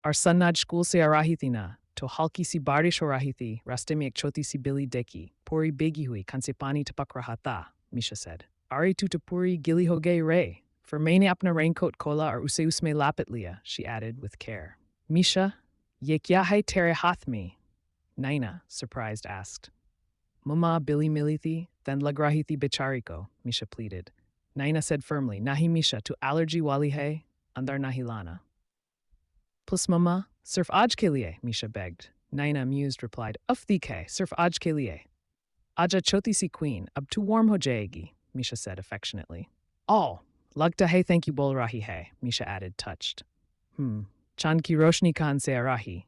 Ar sannaj school se arahiti na, to halki si barish ho rahithi, raste mi ek choti si bili deki, puri begi hui kanse pani tapak rahata, Misha said. Ari tu puri gili hoge re, for maine apna raincoat kola or use usme lapit liya, she added with care. Misha, ye kya hai tere hath me? Naina, surprised, asked. Mumma Billy Milithi, then lagrahithi bichariko, Misha pleaded. Naina said firmly, Nahi Misha, to allergy wali hai, andar nahilana. Plus mama, surf aj ke liye, Misha begged. Naina, amused, replied, Ufthi ke, surf aj ke liye. Aja choti si queen, ab tu warm ho jayegi, Misha said affectionately. Oh, lagta hai thank you bol rahi hai, Misha added, touched. Chan ki roshni khan se arahi.